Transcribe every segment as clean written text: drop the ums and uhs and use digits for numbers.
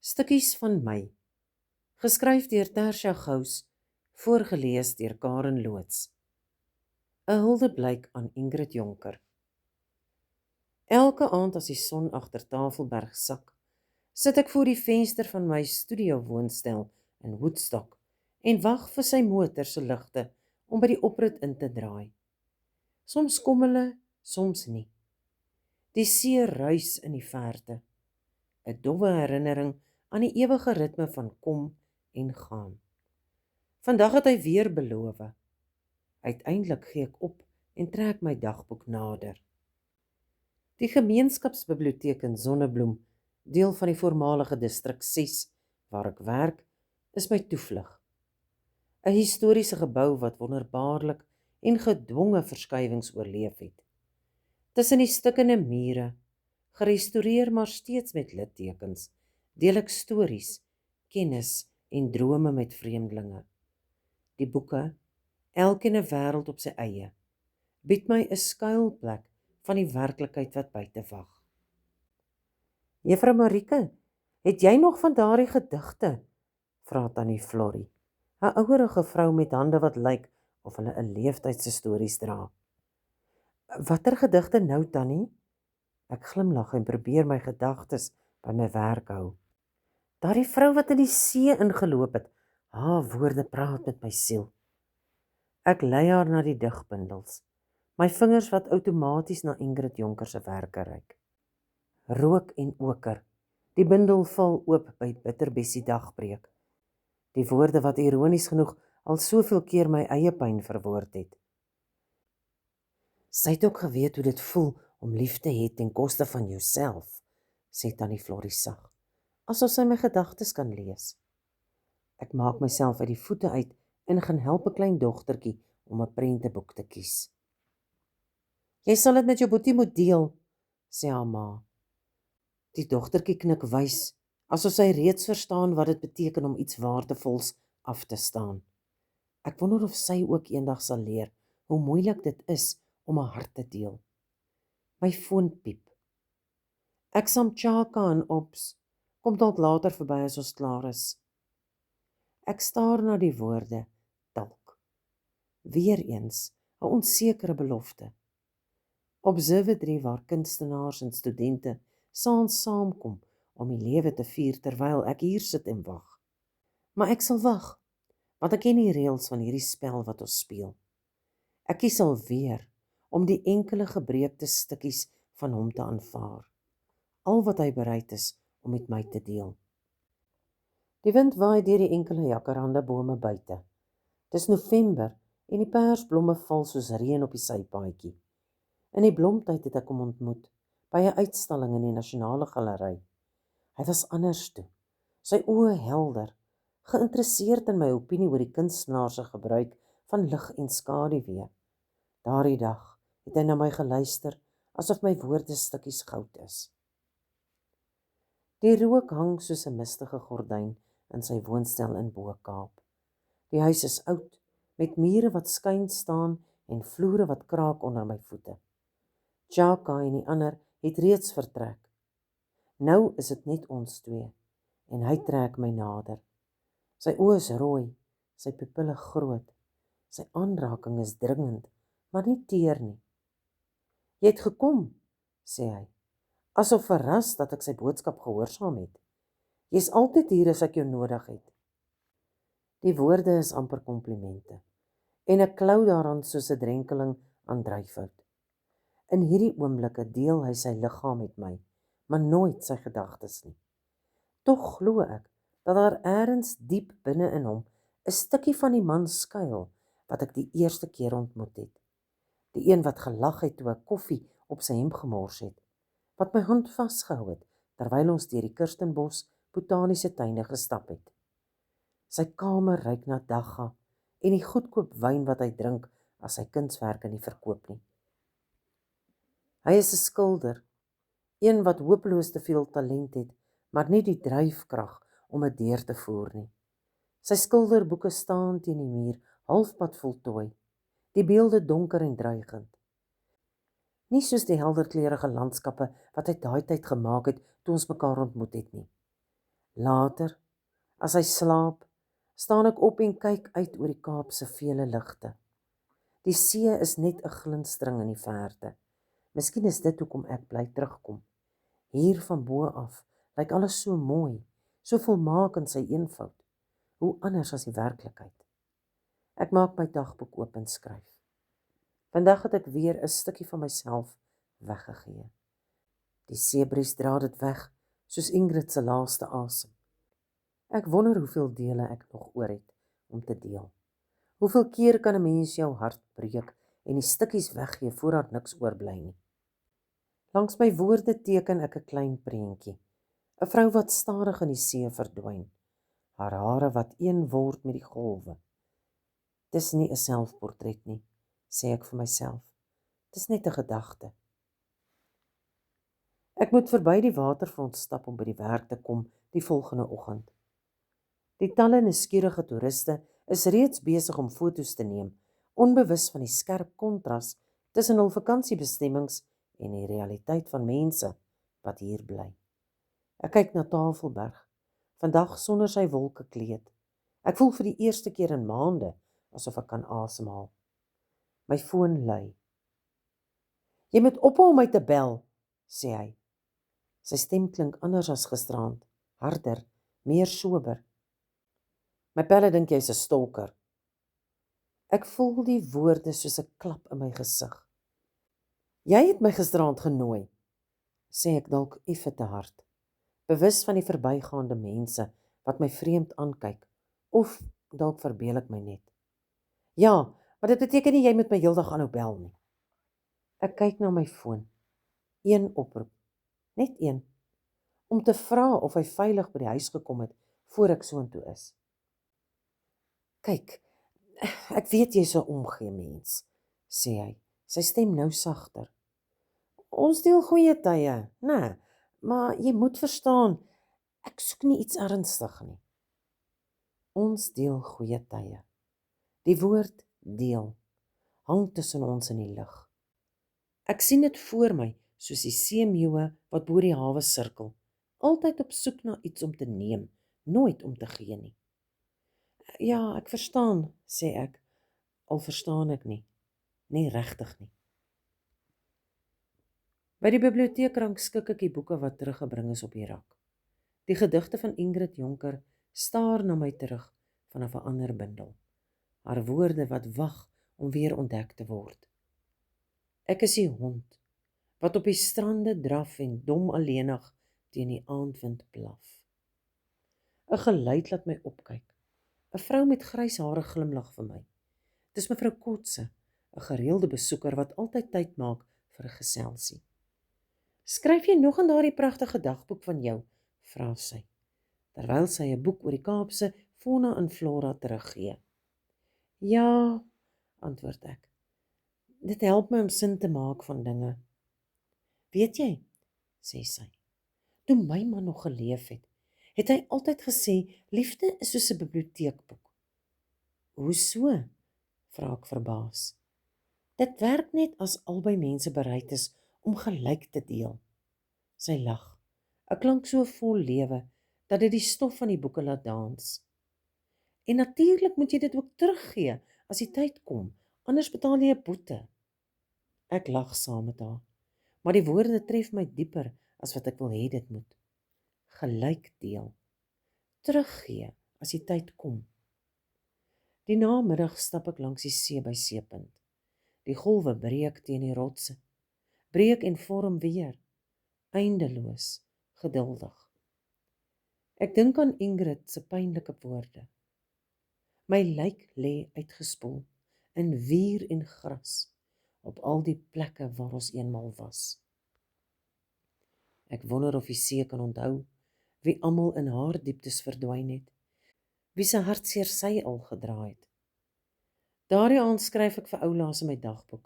Stukkies van my, geskryf deur Tersia Gous, voorgelees deur Karen Loots. 'n Huldeblyk aan Ingrid Jonker. Elke aand as die son agter Tafelberg sak, sit ek voor die venster van my studio woonstel in Woodstock en wag vir sy motor se ligte om by die oprit in te draai. Soms kom hulle, soms nie. Die see ruis in die verte, 'n dowwe herinnering aan die ewige ritme van kom en gaan. Vandag het hy weer beloof. Uiteindelik gee ek op en trek my dagboek nader. Die gemeenskapsbiblioteek in Sonnebloem, deel van die voormalige distrik 6 waar ek werk, is my toevlug. 'n Historiese gebou wat wonderbaarlik en gedwonge verskywings oorleef het. Tussen die stukkende mure, gerestoreer maar steeds met littekens, deel ek stories, kennis en drome met vreemdelinge. Die boeke, elkeen 'n wêreld op sy eie, bied my 'n skuilplek van die werklikheid wat buite wag. Juffrou Marieke, het jy nog van daardie gedigte? Vra Tannie Florrie, 'n ouerige vrou met hande wat lyk of hulle 'n leeftydse stories dra. Watter gedigte nou, Tannie? Ek glimlag en probeer my gedagtes by my werk hou. Daardie vrou wat in die see ingeloop het, haar woorde praat met my siel. Ek lei haar na die digbundels, my vingers wat outomaties na Ingrid Jonker se werke reik. Rook en oker, die bundel val oop by Bitterbessie dagbreek. Die woorde wat ironies genoeg al soveel keer my eie pyn verwoord het. Sy het ook geweet hoe dit voel om lief te hê ten koste van jouself, sê Tannie Florrie sag, asof sy my gedagtes kan lees. Ek maak myself uit die voete uit en gaan help 'n klein dogtertjie om 'n prenteboek te kies. Jy sal dit met jou boetie moet deel, sê haar ma. Die dogtertjie knik wys, asof sy reeds verstaan wat dit beteken om iets waardevols af te staan. Ek wonder of sy ook eendag sal leer hoe moeilik dit is om 'n hart te deel. My foon piep. Ek saam Chaka en Ops, kom dalk later verby as ons klaar is. Ek staar na die woorde, dalk. Weereens 'n onsekere belofte. Observatory waar kunstenaars en studente saans saamkom om die lewe te vier terwyl ek hier sit en wag. Maar ek sal wag, want ek ken die reëls van hierdie spel wat ons speel. Ek kies alweer om die enkele gebreekte stukkies van hom te aanvaar. Al wat hy bereid is om met my te deel. Die wind waai deur die enkele jacarandabome buite. Dis November en die persblomme val soos reën op die sypaadjie. In die blomtyd het ek hom ontmoet by 'n uitstalling in die Nasionale Galery. Hy was anders toe, sy oë helder, geïnteresseerd in my opinie oor die kunstenaar se gebruik van lig en skaduwee. Daardie dag het hy na my geluister asof my woorde stukkies goud is. Die rook hang soos 'n mistige gordyn in sy woonstel in Bo-Kaap. Die huis is oud, met mure wat skuin staan en vloere wat kraak onder my voete. Chaka en die ander het reeds vertrek. Nou is dit net ons twee, en hy trek my nader. Sy oë is rooi, sy pupille groot, sy aanraking is dringend, maar nie teer nie. Jy het gekom, sê hy, asof verras dat ek sy boodskap gehoorsaam het. Jy's altyd hier as ek jou nodig het. Die woorde is amper komplimente, en ek klou daaraan soos 'n drenkeling aan dryfhout. In hierdie oomblikke deel hy sy liggaam met my, maar nooit sy gedagtes nie. Tog glo ek dat daar eers diep binne in hom 'n stukkie van die man skuil wat ek die eerste keer ontmoet het. Die een wat gelag het toe ek koffie op sy hemp gemors het, wat my hand vasgehou het terwyl ons deur die Kirstenbos botaniese tuine gestap het. Sy kamer ruik na dagga en die goedkoop wyn wat hy drink as sy kunswerke nie verkoop nie. Hy is 'n skilder, een wat hopeloos te veel talent het, maar nie die dryfkrag om dit deur te voer nie. Sy skilderboeke staan teen die muur, halfpad voltooi, die beelde donker en dreigend. Nie soos die helderkleurige landskappe wat hy daai tyd gemaak het toe ons mekaar ontmoet het nie. Later, as hy slaap, staan ek op en kyk uit oor die Kaap se vele ligte. Die see is net 'n glinstering in die verte. Miskien is dit hoekom ek bly terugkom. Hier van bo af lyk alles so mooi, so volmaak in sy eenvoud. Hoe anders as die werklikheid. Ek maak my dagboek oop en skryf. Vandag het ek weer 'n stukkie van myself weggegee. Die seebries dra dit weg, soos Ingrid se laaste asem. Ek wonder hoeveel dele ek nog oor het om te deel. Hoeveel keer kan 'n mens jou hart breek en die stukkies weggee voordat niks oorbly nie? Langs my woorde teken ek 'n klein prentjie. 'n Vrou wat stadig in die see verdwyn. Haar hare wat een word met die golwe. Dis nie 'n selfportret nie, sê ek vir myself. Dis net 'n gedagte. Ek moet verby die waterfront stap om by die werk te kom die volgende oggend. Die talle nuuskierige toeriste is reeds besig om foto's te neem, onbewus van die skerp kontras tussen hul vakansiebestemmings en die realiteit van mense wat hier bly. Ek kyk na Tafelberg, vandag sonder sy wolkekleed. Ek voel vir die eerste keer in maande asof ek kan asemhaal. My foon lui. Jy moet ophou om my te bel, sê hy. Sy stem klink anders as gisteraand, harder, meer sober. My pelle dink jy's 'n stalker. Ek voel die woorde soos 'n klap in my gesig. Jy het my gisteraand genooi, sê ek dalk effe te hard, bewus van die verbygaande mense wat my vreemd aankyk, of dalk verbeel ek my net. Ja, maar dit beteken nie jy moet my heeldag aanhou bel nie. Ek kyk na my foon. Een oproep, net een, om te vra of hy veilig by die huis gekom het voor ek soontoe is. Kyk, ek weet jy's 'n omgee mens, sê hy, sy stem nou sagter. Ons deel goeie tye, nee, maar jy moet verstaan, ek soek nie iets ernstig nie. Ons deel goeie tye. Die woord deel hang tussen ons in die lug. Ek sien dit voor my, soos die seemeeuwe wat bo die hawe sirkel, altyd op soek na iets om te neem, nooit om te gee nie. Ja, ek verstaan, sê ek, al verstaan ek nie regtig nie. By die biblioteek rangskik ek die boeke wat teruggebring is op die rak. Die gedigte van Ingrid Jonker staar na my terug vanaf 'n ander bundel. Haar woorde wat wag om weer ontdek te word. Ek is die hond wat op die strande draf en dom alleenig teen die aandwind blaf. 'n Geluid laat my opkyk. 'n Vrou met grys hare glimlag vir my. Dis mevrou Kotse, 'n gereelde besoeker wat altyd tyd maak vir 'n geselsie. Skryf jy nog in daardie pragtige dagboek van jou, vra sy, terwyl sy 'n boek oor die Kaapse fauna en flora teruggee. Ja, antwoord ek. Dit help my om sin te maak van dinge. Weet jy, sê sy, toe my man nog geleef het hy altyd gesê, liefde is soos 'n biblioteekboek. Hoe so? Vra ek verbaas. Dit werk net as albei mense bereid is om gelyk te deel. Sy lag. 'n Klank so vol lewe dat dit die stof van die boeke laat dans. En natuurlik moet jy dit ook teruggee as die tyd kom, anders betaal jy 'n boete. Ek lag saam met haar, maar die woorde tref my dieper as wat ek wil hê dit moet. Gelyk deel. Teruggee as die tyd kom. Die namiddag stap ek langs die see by Seepunt. Die golwe breek teen die rotse, breek en vorm weer, eindeloos, geduldig. Ek dink aan Ingrid se pynlike woorde. My lyk lê uitgespoel in wier en gras op al die plekke waar ons eenmal was. Ek wonder of die see kan onthou wie almal in haar dieptes verdwyn het, wie se hartseer sy al gedra het. Daardie aand skryf ek vir oulaas in my dagboek.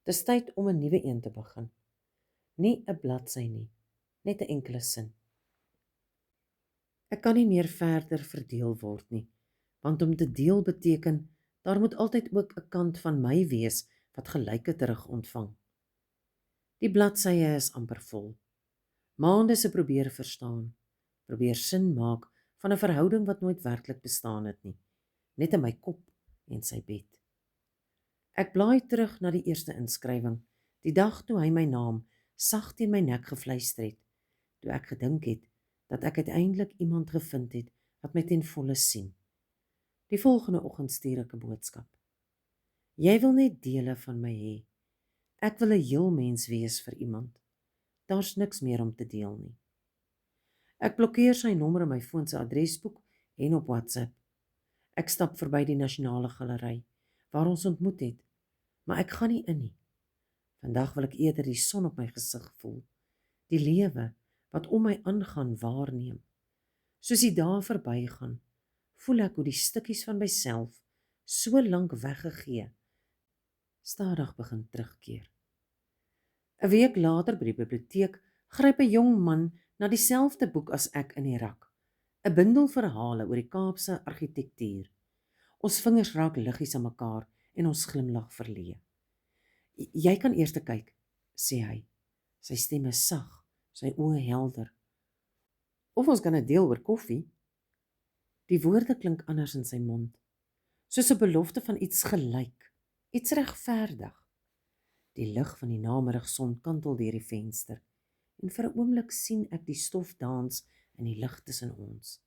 Dis tyd om 'n nuwe een te begin. Nie 'n bladsy nie, net 'n enkele sin. Ek kan nie meer verder verdeel word nie, want om te deel beteken, daar moet altyd ook 'n kant van my wees wat gelyke terug ontvang. Die bladsye is amper vol. Maande se probeer verstaan, probeer sin maak van 'n verhouding wat nooit werklik bestaan het nie, net in my kop en sy bed. Ek blaai terug na die eerste inskrywing, die dag toe hy my naam sag teen my nek gefluister het, toe ek gedink het dat ek uiteindelik iemand gevind het wat my ten volle sien. Die volgende oggend stuur ek 'n boodskap. Jy wil net dele van my hê. Ek wil 'n heel mens wees vir iemand. Daar's niks meer om te deel nie. Ek blokkeer sy nommer in my foon se adresboek en op WhatsApp. Ek stap verby die nasionale galery waar ons ontmoet het, maar ek gaan nie in nie. Vandag wil ek eerder die son op my gesig voel, die lewe wat om my aangaan waarneem. Soos die dae verbygaan, voel ek hoe die stukkies van myself so lank weggegee stadig begin terugkeer. 'n Week later by die biblioteek gryp 'n jong man na dieselfde boek as ek in die rak, 'n bundel verhale oor die Kaapse argitektuur. Ons vingers raak liggies aan mekaar en ons glimlag verleë. Jy kan eers kyk, sê hy. Sy stem is sag, sy oë helder. Of ons kan 'n deel oor koffie. Die woorde klink anders in sy mond, soos 'n belofte van iets gelyk, iets regverdig. Die lig van die namiddagson kantel deur die venster en vir 'n oomblik sien ek die stof dans in die lug tussen ons.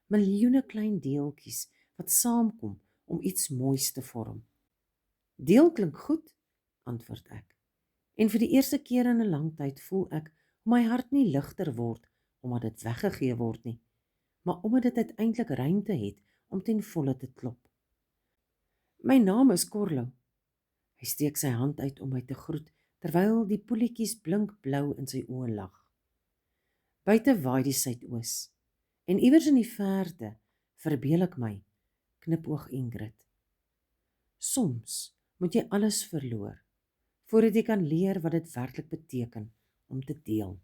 Miljoene klein deeltjies wat saamkom om iets moois te vorm. Deel klink goed, antwoord ek. En vir die eerste keer in 'n lang tyd voel ek hoe my hart nie ligter word omdat dit weggegee word nie, maar omdat dit uiteindelik ruimte het om ten volle te klop. My naam is Corlo. Hy steek sy hand uit om my te groet, terwyl die poeltjies blink blou in sy oë lag. Buite waai die suidoos, en iewers in die verte verbeel ek my, knipoog Ingrid. Soms moet jy alles verloor, voordat jy kan leer wat dit werklik beteken om te deel.